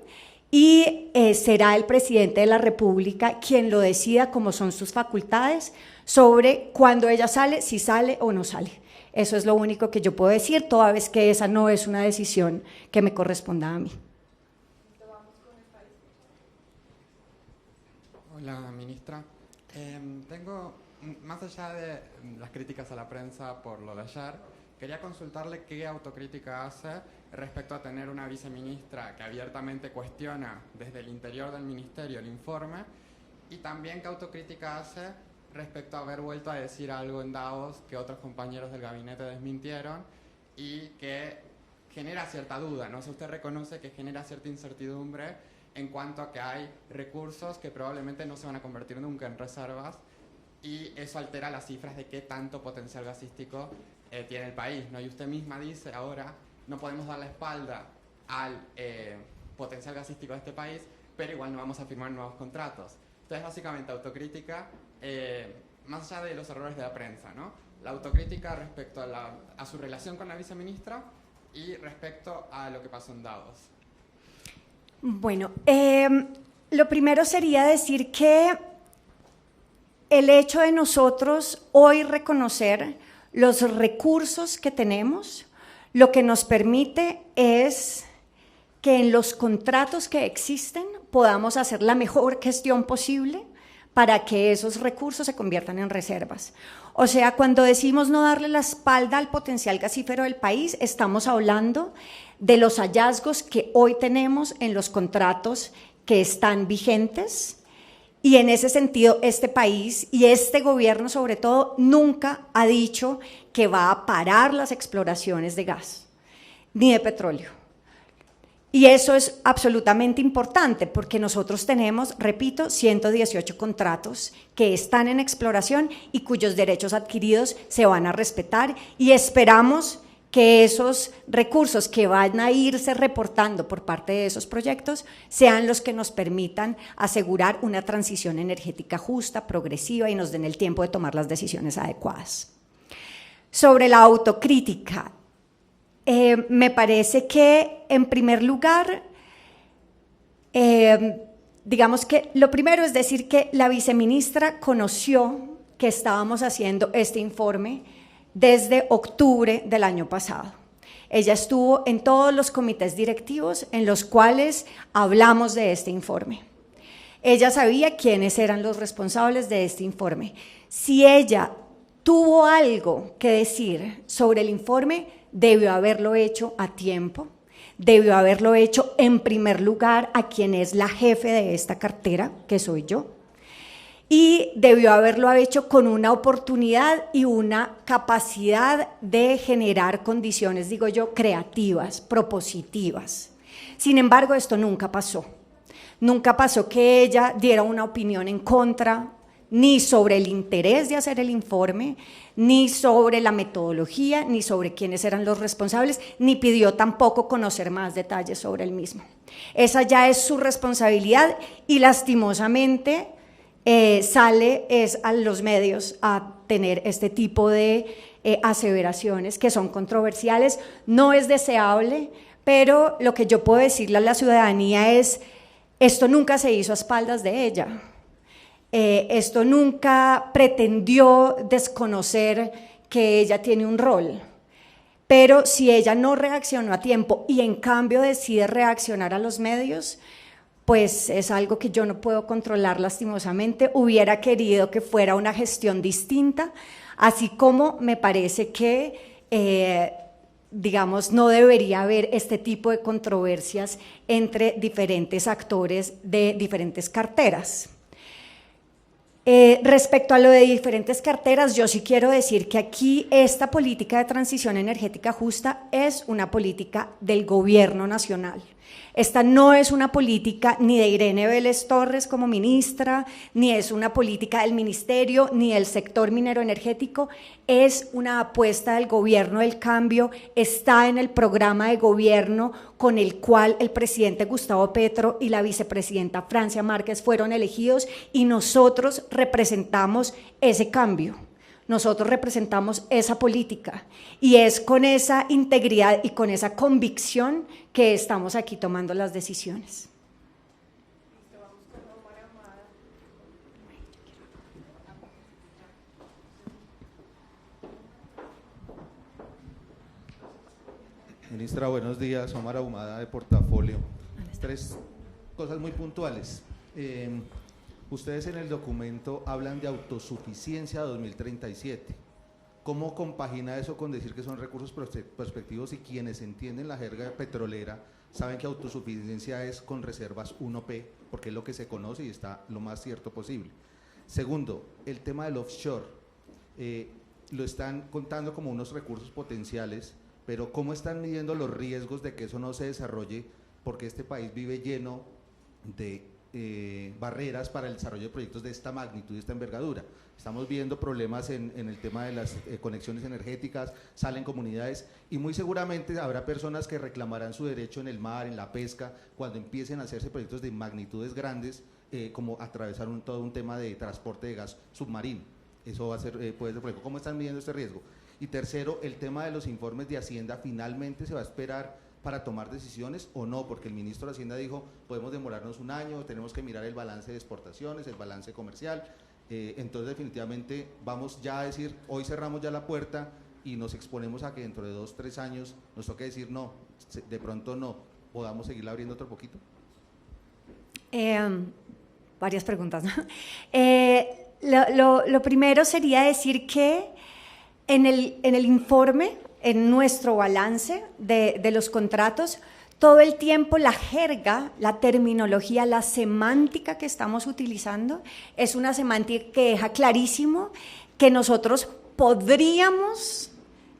y será el presidente de la República quien lo decida, como son sus facultades, sobre cuándo ella sale, si sale o no sale. Eso es lo único que yo puedo decir, toda vez que esa no es una decisión que me corresponda a mí. Hola, ministra. Tengo, más allá de las críticas a la prensa por lo de ayer, quería consultarle qué autocrítica hace respecto a tener una viceministra que abiertamente cuestiona desde el interior del ministerio el informe, y también qué autocrítica hace respecto a haber vuelto a decir algo en Davos que otros compañeros del gabinete desmintieron y que genera cierta duda, ¿no? O sea, usted reconoce que genera cierta incertidumbre en cuanto a que hay recursos que probablemente no se van a convertir nunca en reservas, y eso altera las cifras de qué tanto potencial gasístico tiene el país, ¿no? Y usted misma dice ahora, no podemos dar la espalda al potencial gasístico de este país, pero igual no vamos a firmar nuevos contratos. Entonces, básicamente, autocrítica, más allá de los errores de la prensa, ¿no? La autocrítica respecto a su relación con la viceministra y respecto a lo que pasó en Davos. Bueno, lo primero sería decir que el hecho de nosotros hoy reconocer los recursos que tenemos, lo que nos permite es que en los contratos que existen podamos hacer la mejor gestión posible para que esos recursos se conviertan en reservas. O sea, cuando decimos no darle la espalda al potencial gasífero del país, estamos hablando de los hallazgos que hoy tenemos en los contratos que están vigentes, y en ese sentido este país y este gobierno sobre todo nunca ha dicho que va a parar las exploraciones de gas ni de petróleo. Y eso es absolutamente importante porque nosotros tenemos, repito, 118 contratos que están en exploración y cuyos derechos adquiridos se van a respetar, y esperamos que esos recursos que van a irse reportando por parte de esos proyectos sean los que nos permitan asegurar una transición energética justa, progresiva, y nos den el tiempo de tomar las decisiones adecuadas. Sobre la autocrítica, me parece que, en primer lugar, digamos que lo primero es decir que la viceministra conoció que estábamos haciendo este informe desde octubre del año pasado. Ella estuvo en todos los comités directivos en los cuales hablamos de este informe. Ella sabía quiénes eran los responsables de este informe. Si ella tuvo algo que decir sobre el informe, debió haberlo hecho a tiempo, debió haberlo hecho en primer lugar a quien es la jefe de esta cartera, que soy yo, y debió haberlo hecho con una oportunidad y una capacidad de generar condiciones, digo yo, creativas, propositivas. Sin embargo, esto nunca pasó. Nunca pasó que ella diera una opinión en contra, ni sobre el interés de hacer el informe, ni sobre la metodología, ni sobre quiénes eran los responsables, ni pidió tampoco conocer más detalles sobre el mismo. Esa ya es su responsabilidad y lastimosamente sale a los medios a tener este tipo de aseveraciones que son controversiales. No es deseable, pero lo que yo puedo decirle a la ciudadanía es: esto nunca se hizo a espaldas de ella, esto nunca pretendió desconocer que ella tiene un rol, pero si ella no reaccionó a tiempo y en cambio decide reaccionar a los medios, pues es algo que yo no puedo controlar, lastimosamente. Hubiera querido que fuera una gestión distinta, así como me parece que, digamos, no debería haber este tipo de controversias entre diferentes actores de diferentes carteras. Respecto a lo de diferentes carteras, yo sí quiero decir que aquí esta política de transición energética justa es una política del gobierno nacional. Esta no es una política ni de Irene Vélez Torres como ministra, ni es una política del ministerio, ni del sector minero energético, es una apuesta del gobierno del cambio, está en el programa de gobierno con el cual el presidente Gustavo Petro y la vicepresidenta Francia Márquez fueron elegidos, y nosotros representamos ese cambio. Nosotros representamos esa política y es con esa integridad y con esa convicción que estamos aquí tomando las decisiones. Ministra, buenos días. Omar Ahumada, de Portafolio. 3 cosas muy puntuales. Ustedes en el documento hablan de autosuficiencia 2037. ¿Cómo compagina eso con decir que son recursos prospectivos y quienes entienden la jerga petrolera saben que autosuficiencia es con reservas 1P, porque es lo que se conoce y está lo más cierto posible? Segundo, el tema del offshore, lo están contando como unos recursos potenciales, pero ¿cómo están midiendo los riesgos de que eso no se desarrolle? Porque este país vive lleno de barreras para el desarrollo de proyectos de esta magnitud y esta envergadura. Estamos viendo problemas en el tema de las conexiones energéticas, salen comunidades y muy seguramente habrá personas que reclamarán su derecho en el mar, en la pesca, cuando empiecen a hacerse proyectos de magnitudes grandes, como atravesar todo un tema de transporte de gas submarino. Eso va a ser, puede ser por ejemplo, ¿cómo están midiendo este riesgo? Y tercero, el tema de los informes de Hacienda, ¿finalmente se va a esperar para tomar decisiones o no? Porque el ministro de Hacienda dijo, podemos demorarnos un año, tenemos que mirar el balance de exportaciones, el balance comercial, entonces definitivamente vamos ya a decir, hoy cerramos ya la puerta y nos exponemos a que dentro de 2 o 3 años nos toque decir no, de pronto no, podamos seguirla abriendo otro poquito. Varias preguntas, ¿no? Lo primero sería decir que en el informe, en nuestro balance de los contratos, todo el tiempo la jerga, la terminología, la semántica que estamos utilizando es una semántica que deja clarísimo que nosotros podríamos,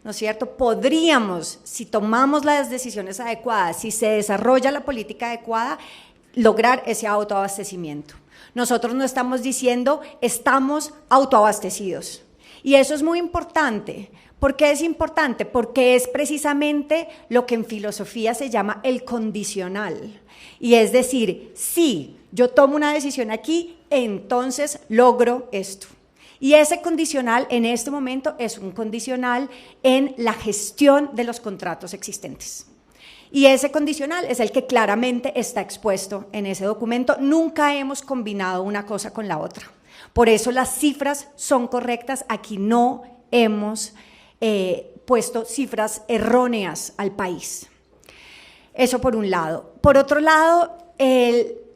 ¿no es cierto? Podríamos, si tomamos las decisiones adecuadas, si se desarrolla la política adecuada, lograr ese autoabastecimiento. Nosotros no estamos diciendo estamos autoabastecidos. Y eso es muy importante. ¿Por qué es importante? Porque es precisamente lo que en filosofía se llama el condicional. Y es decir, si yo tomo una decisión aquí, entonces logro esto. Y ese condicional en este momento es un condicional en la gestión de los contratos existentes. Y ese condicional es el que claramente está expuesto en ese documento. Nunca hemos combinado una cosa con la otra. Por eso las cifras son correctas. Aquí no hemos puesto cifras erróneas al país. Eso por un lado. Por otro lado,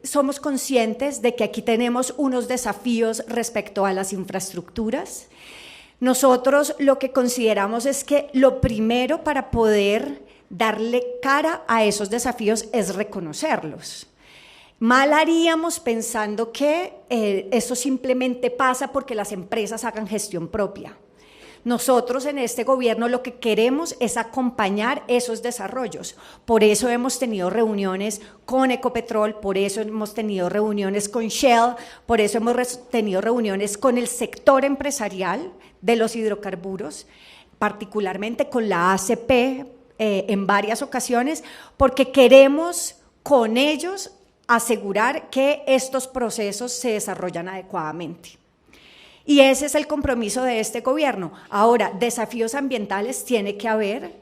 somos conscientes de que aquí tenemos unos desafíos respecto a las infraestructuras. Nosotros lo que consideramos es que lo primero para poder darle cara a esos desafíos es reconocerlos. Mal haríamos pensando que eso simplemente pasa porque las empresas hagan gestión propia. Nosotros en este gobierno lo que queremos es acompañar esos desarrollos. Por eso hemos tenido reuniones con Ecopetrol, por eso hemos tenido reuniones con Shell, por eso hemos tenido reuniones con el sector empresarial de los hidrocarburos, particularmente con la ACP en varias ocasiones, porque queremos con ellos asegurar que estos procesos se desarrollan adecuadamente. Y ese es el compromiso de este gobierno. Ahora, desafíos ambientales tiene que haber,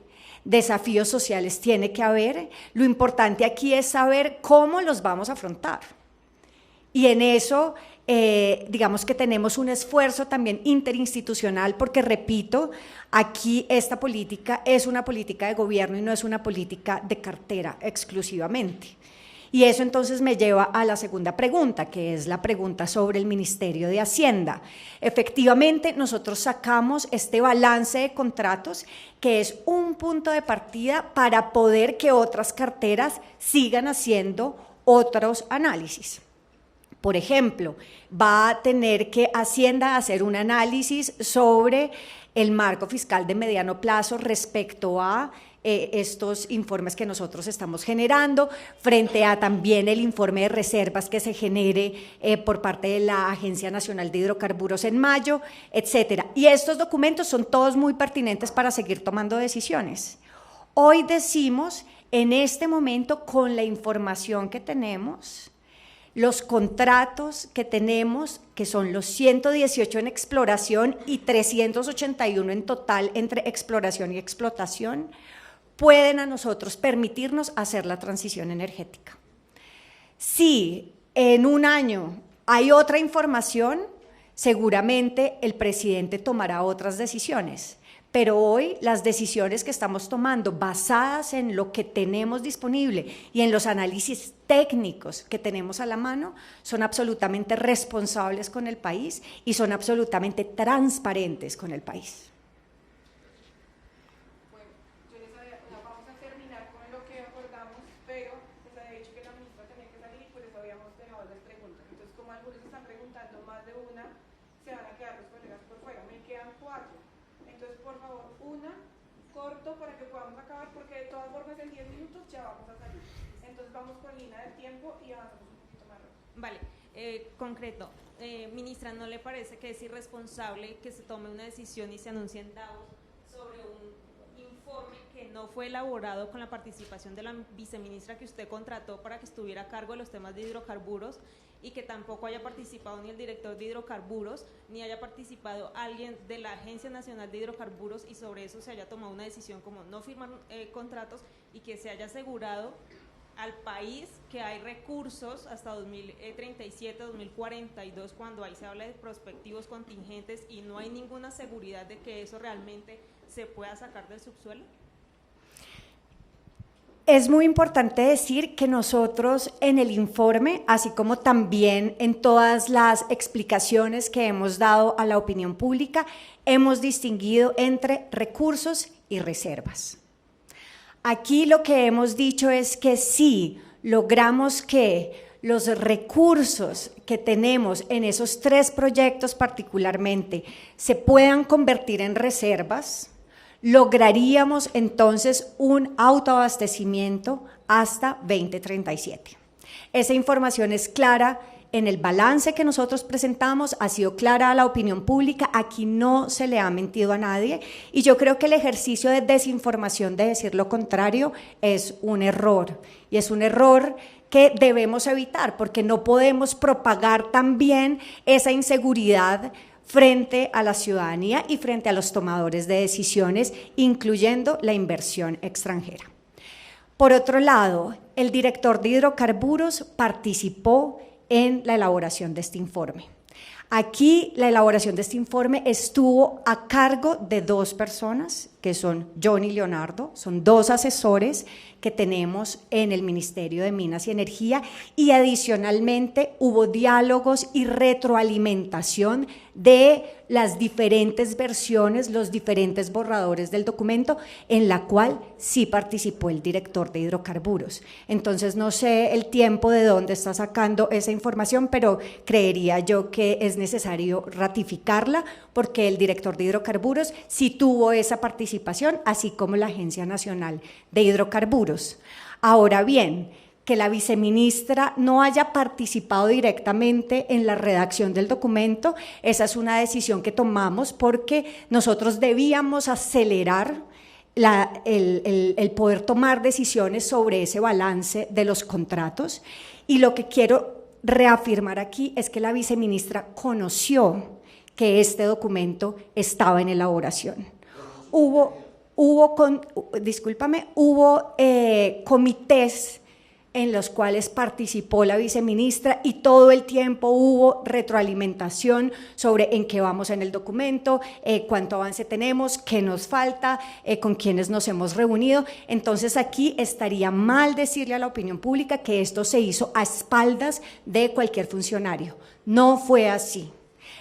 desafíos sociales tiene que haber. Lo importante aquí es saber cómo los vamos a afrontar. Y en eso, digamos que tenemos un esfuerzo también interinstitucional, porque repito, aquí esta política es una política de gobierno y no es una política de cartera exclusivamente. Y eso entonces me lleva a la segunda pregunta, que es la pregunta sobre el Ministerio de Hacienda. Efectivamente, nosotros sacamos este balance de contratos, que es un punto de partida para poder que otras carteras sigan haciendo otros análisis. Por ejemplo, va a tener que Hacienda hacer un análisis sobre el marco fiscal de mediano plazo respecto a estos informes que nosotros estamos generando, frente a también el informe de reservas que se genere por parte de la Agencia Nacional de Hidrocarburos en mayo, etcétera. Y estos documentos son todos muy pertinentes para seguir tomando decisiones. Hoy decimos, en este momento, con la información que tenemos, los contratos que tenemos, que son los 118 en exploración y 381 en total entre exploración y explotación, pueden a nosotros permitirnos hacer la transición energética. Si en un año hay otra información, seguramente el presidente tomará otras decisiones, pero hoy las decisiones que estamos tomando basadas en lo que tenemos disponible y en los análisis técnicos que tenemos a la mano son absolutamente responsables con el país y son absolutamente transparentes con el país. Vamos a terminar con lo que acordamos, pero se había dicho que la ministra tenía que salir y por eso habíamos dejado las preguntas. Entonces, como algunos están preguntando más de una, se van a quedar los colegas por fuera. Me quedan 4. Entonces, por favor, una, corto para que podamos acabar, porque de todas formas en 10 minutos ya vamos a salir. Entonces, vamos con línea de tiempo y avanzamos un poquito más rápido. Vale, concreto. Ministra, ¿no le parece que es irresponsable que se tome una decisión y se anuncie en Davos sobre un informe que no fue elaborado con la participación de la viceministra que usted contrató para que estuviera a cargo de los temas de hidrocarburos y que tampoco haya participado ni el director de hidrocarburos ni haya participado alguien de la Agencia Nacional de Hidrocarburos y sobre eso se haya tomado una decisión como no firmar contratos y que se haya asegurado al país que hay recursos hasta 2037, 2042, cuando ahí se habla de prospectivos contingentes y no hay ninguna seguridad de que eso realmente se pueda sacar del subsuelo? Es muy importante decir que nosotros en el informe, así como también en todas las explicaciones que hemos dado a la opinión pública, hemos distinguido entre recursos y reservas. Aquí lo que hemos dicho es que si logramos que los recursos que tenemos en esos 3 proyectos particularmente se puedan convertir en reservas, lograríamos entonces un autoabastecimiento hasta 2037. Esa información es clara en el balance que nosotros presentamos, ha sido clara a la opinión pública, aquí no se le ha mentido a nadie y yo creo que el ejercicio de desinformación de decir lo contrario es un error y es un error que debemos evitar porque no podemos propagar también esa inseguridad frente a la ciudadanía y frente a los tomadores de decisiones, incluyendo la inversión extranjera. Por otro lado, el director de hidrocarburos participó en la elaboración de este informe. Aquí la elaboración de este informe estuvo a cargo de 2 personas, que son John y Leonardo, son 2 asesores que tenemos en el Ministerio de Minas y Energía y adicionalmente hubo diálogos y retroalimentación de las diferentes versiones, los diferentes borradores del documento en la cual sí participó el director de hidrocarburos. Entonces no sé el tiempo de dónde está sacando esa información, pero creería yo que es necesario ratificarla porque el director de hidrocarburos sí tuvo esa participación, así como la Agencia Nacional de Hidrocarburos. Ahora bien, que la viceministra no haya participado directamente en la redacción del documento, esa es una decisión que tomamos porque nosotros debíamos acelerar el poder tomar decisiones sobre ese balance de los contratos y lo que quiero reafirmar aquí es que la viceministra conoció que este documento estaba en elaboración. Hubo comités en los cuales participó la viceministra y todo el tiempo hubo retroalimentación sobre en qué vamos en el documento, cuánto avance tenemos, qué nos falta, con quiénes nos hemos reunido. Entonces aquí estaría mal decirle a la opinión pública que esto se hizo a espaldas de cualquier funcionario. No fue así.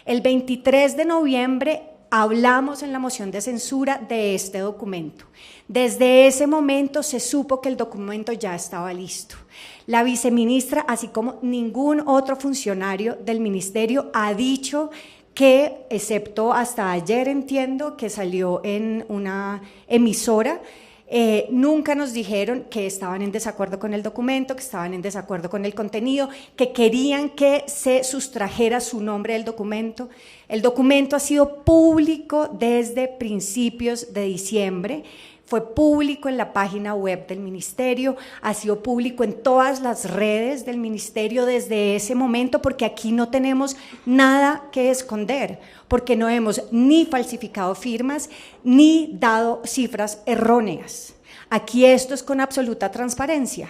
El 23 de noviembre hablamos en la moción de censura de este documento. Desde ese momento se supo que el documento ya estaba listo. La viceministra, así como ningún otro funcionario del ministerio, ha dicho que, excepto hasta ayer entiendo que salió en una emisora, nunca nos dijeron que estaban en desacuerdo con el documento, que estaban en desacuerdo con el contenido, que querían que se sustrajera su nombre del documento. El documento ha sido público desde principios de diciembre, fue público en la página web del ministerio, ha sido público en todas las redes del ministerio desde ese momento, porque aquí no tenemos nada que esconder, porque no hemos ni falsificado firmas ni dado cifras erróneas. Aquí esto es con absoluta transparencia.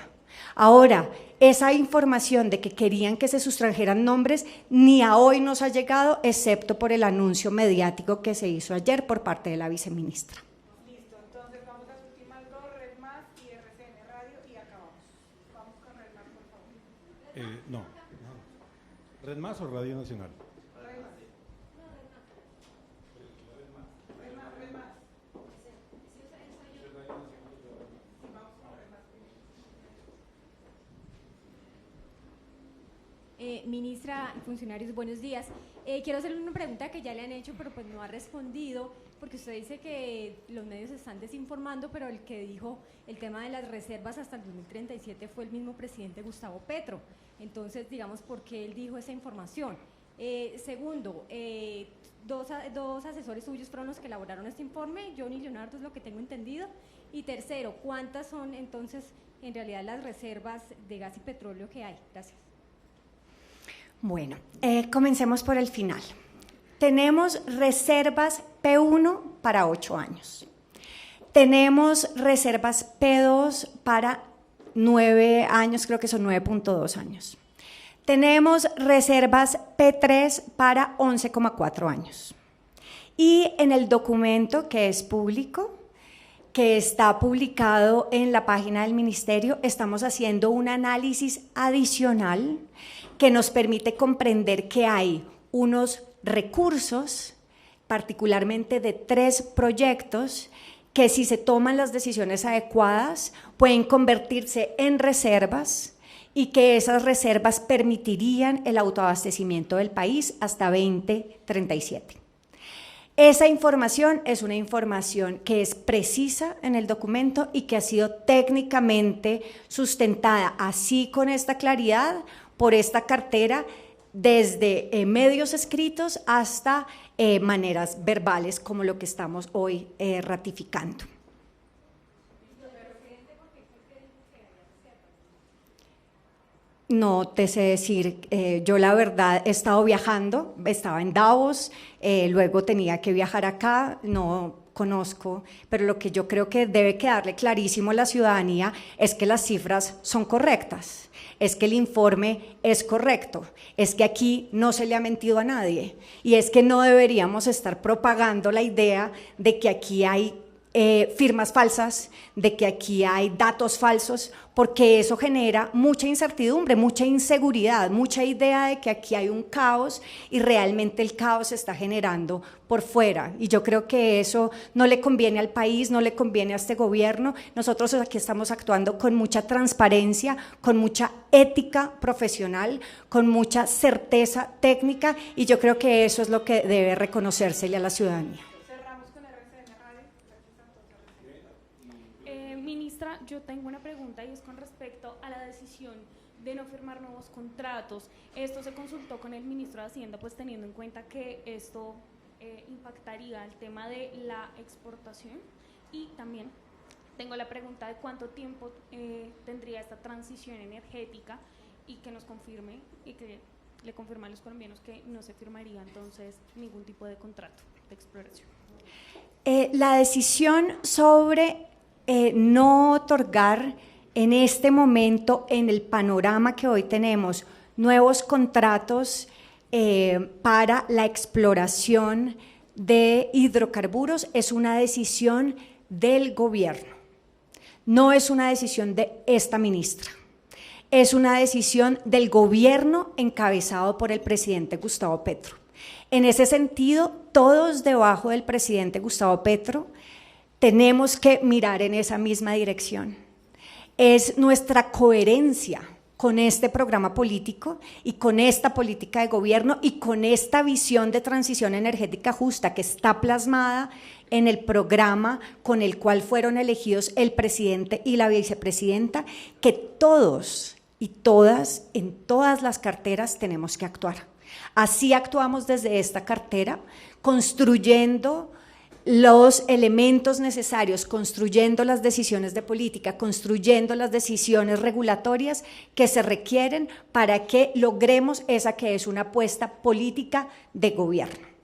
Ahora, esa información de que querían que se sustrajeran nombres ni a hoy nos ha llegado, excepto por el anuncio mediático que se hizo ayer por parte de la viceministra. Listo, entonces vamos a las últimas dos, Red Más y RCN Radio, y acabamos. Vamos con Red Más, por favor. No. ¿Red Más o Radio Nacional? Ministra y funcionarios, buenos días. Quiero hacerle una pregunta que ya le han hecho, pero pues no ha respondido, porque usted dice que los medios están desinformando, pero el que dijo el tema de las reservas hasta el 2037 fue el mismo presidente Gustavo Petro. Entonces, digamos, ¿por qué él dijo esa información? Segundo, dos asesores suyos fueron los que elaboraron este informe, Johnny Leonardo es lo que tengo entendido. Y tercero, ¿cuántas son entonces en realidad las reservas de gas y petróleo que hay? Gracias. Bueno, comencemos por el final. Tenemos reservas P1 para 8 años. Tenemos reservas P2 para 9 años, creo que son 9.2 años. Tenemos reservas P3 para 11,4 años. Y en el documento que es público, que está publicado en la página del Ministerio, estamos haciendo un análisis adicional que nos permite comprender que hay unos recursos, particularmente de 3 proyectos, que si se toman las decisiones adecuadas pueden convertirse en reservas y que esas reservas permitirían el autoabastecimiento del país hasta 2037. Esa información es una información que es precisa en el documento y que ha sido técnicamente sustentada así con esta claridad por esta cartera desde medios escritos hasta maneras verbales como lo que estamos hoy ratificando. No te sé decir, yo la verdad he estado viajando, estaba en Davos, luego tenía que viajar acá, no conozco, pero lo que yo creo que debe quedarle clarísimo a la ciudadanía es que las cifras son correctas, es que el informe es correcto, es que aquí no se le ha mentido a nadie y es que no deberíamos estar propagando la idea de que aquí hay firmas falsas, de que aquí hay datos falsos, porque eso genera mucha incertidumbre, mucha inseguridad, mucha idea de que aquí hay un caos y realmente el caos se está generando por fuera. Y yo creo que eso no le conviene al país, no le conviene a este gobierno. Nosotros aquí estamos actuando con mucha transparencia, con mucha ética profesional, con mucha certeza técnica y yo creo que eso es lo que debe reconocérsele a la ciudadanía. Ministra, yo tengo una pregunta y es con respecto a la decisión de no firmar nuevos contratos. Esto se consultó con el ministro de Hacienda, pues teniendo en cuenta que esto impactaría el tema de la exportación y también tengo la pregunta de cuánto tiempo tendría esta transición energética y que nos confirme y que le confirme a los colombianos que no se firmaría entonces ningún tipo de contrato de exploración. La decisión sobre no otorgar en este momento, en el panorama que hoy tenemos, nuevos contratos para la exploración de hidrocarburos es una decisión del gobierno, no es una decisión de esta ministra, es una decisión del gobierno encabezado por el presidente Gustavo Petro. En ese sentido, todos debajo del presidente Gustavo Petro tenemos que mirar en esa misma dirección. Es nuestra coherencia con este programa político y con esta política de gobierno y con esta visión de transición energética justa que está plasmada en el programa con el cual fueron elegidos el presidente y la vicepresidenta, que todos y todas, en todas las carteras tenemos que actuar. Así actuamos desde esta cartera, construyendo los elementos necesarios, construyendo las decisiones de política, construyendo las decisiones regulatorias que se requieren para que logremos esa que es una apuesta política de gobierno.